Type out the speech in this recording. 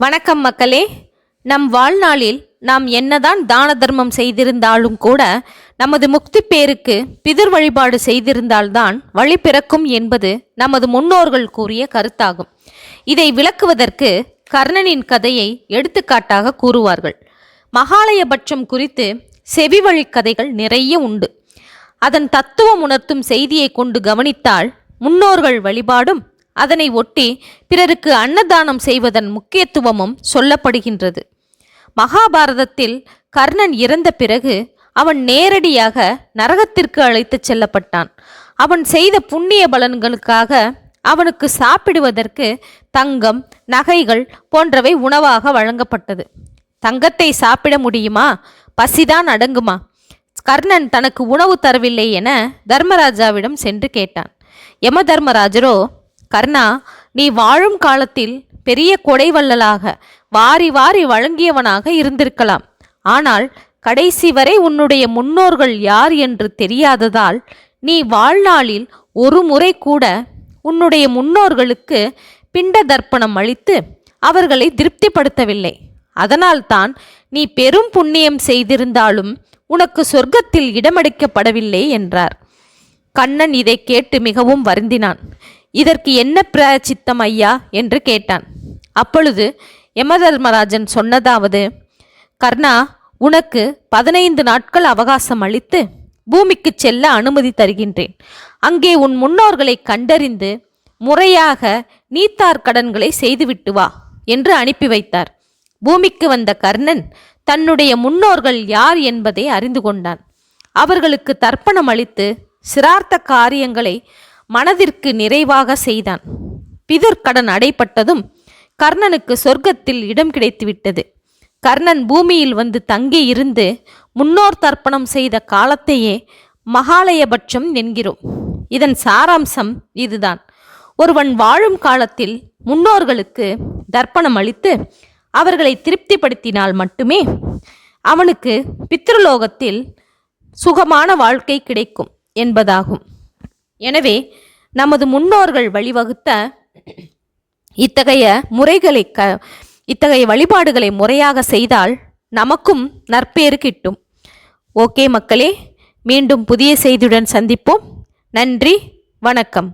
வணக்கம் மக்களே. நம் வாழ்நாளில் நாம் என்னதான் தான தர்மம் செய்திருந்தாலும் கூட நமது முக்தி பேருக்கு பிதர் வழிபாடு செய்திருந்தால்தான் வழி பிறக்கும் என்பது நமது முன்னோர்கள் கூறிய கருத்தாகும். இதை விளக்குவதற்கு கர்ணனின் கதையை எடுத்துக்காட்டாக கூறுவார்கள். மகாலயபட்சம் குறித்து செவி வழி கதைகள் நிறைய உண்டு. அதன் தத்துவம் உணர்த்தும் செய்தியை கொண்டு கவனித்தால் முன்னோர்கள் வழிபாடும் அதனை ஒட்டி பிறருக்கு அன்னதானம் செய்வதன் முக்கியத்துவமும் சொல்லப்படுகின்றது. மகாபாரதத்தில் கர்ணன் இறந்த பிறகு அவன் நேரடியாக நரகத்திற்கு அழைத்துச் செல்லப்பட்டான். அவன் செய்த புண்ணிய பலன்களுக்காக அவனுக்கு சாப்பிடுவதற்கு தங்கம், நகைகள் போன்றவை உணவாக வழங்கப்பட்டது. தங்கத்தை சாப்பிட முடியுமா? பசிதான் அடங்குமா? கர்ணன் தனக்கு உணவு தரவில்லை என தர்மராஜாவிடம் சென்று கேட்டான். யம தர்மராஜரோ, கர்ணா, நீ வாழும் காலத்தில் பெரிய கொடைவள்ளலாக வாரி வாரி வழங்கியவனாக இருந்திருக்கலாம். ஆனால் கடைசி வரை உன்னுடைய முன்னோர்கள் யார் என்று தெரியாததால் நீ வாழ்நாளில் ஒரு முறை கூட உன்னுடைய முன்னோர்களுக்கு பிண்ட தர்ப்பணம் அளித்து அவர்களை திருப்திப்படுத்தவில்லை. அதனால்தான் நீ பெரும் புண்ணியம் செய்திருந்தாலும் உனக்கு சொர்க்கத்தில் இடமளிக்கப்படவில்லை என்றார். கண்ணன் இதை கேட்டு மிகவும் வருந்தினான். இதற்கு என்ன பிராயச்சித்தம் ஐயா என்று கேட்டான். அப்பொழுது யமதர்மராஜன் சொன்னதாவது: கர்ணா, உனக்கு 15 நாட்கள் அவகாசம் அளித்து பூமிக்கு செல்ல அனுமதி தருகின்றேன். அங்கே உன் முன்னோர்களை கண்டறிந்து முறையாக நீத்தார் கடன்களை செய்துவிட்டு வா என்று அனுப்பி வைத்தார். பூமிக்கு வந்த கர்ணன் தன்னுடைய முன்னோர்கள் யார் என்பதை அறிந்து கொண்டான். அவர்களுக்கு தர்ப்பணம் அளித்து சிரார்த்த காரியங்களை மனதிற்கு நிறைவாக செய்தான். பிதர் கடன் அடைப்பட்டதும் கர்ணனுக்கு சொர்க்கத்தில் இடம் கிடைத்துவிட்டது. கர்ணன் பூமியில் வந்து தங்கி இருந்து முன்னோர் தர்ப்பணம் செய்த காலத்தையே மகாலயபட்சம் என்கிறோம். இதன் சாராம்சம் இதுதான்: ஒருவன் வாழும் காலத்தில் முன்னோர்களுக்கு தர்ப்பணம் அளித்து அவர்களை திருப்திப்படுத்தினால் மட்டுமே அவனுக்கு பித்ருலோகத்தில் சுகமான வாழ்க்கை கிடைக்கும் என்பதாகும். எனவே நமது முன்னோர்கள் வழிவகுத்த இத்தகைய வழிபாடுகளை முறையாக செய்தால் நமக்கும் நற்பேறு கிட்டும். ஓகே மக்களே, மீண்டும் புதிய செய்தியுடன் சந்திப்போம். நன்றி, வணக்கம்.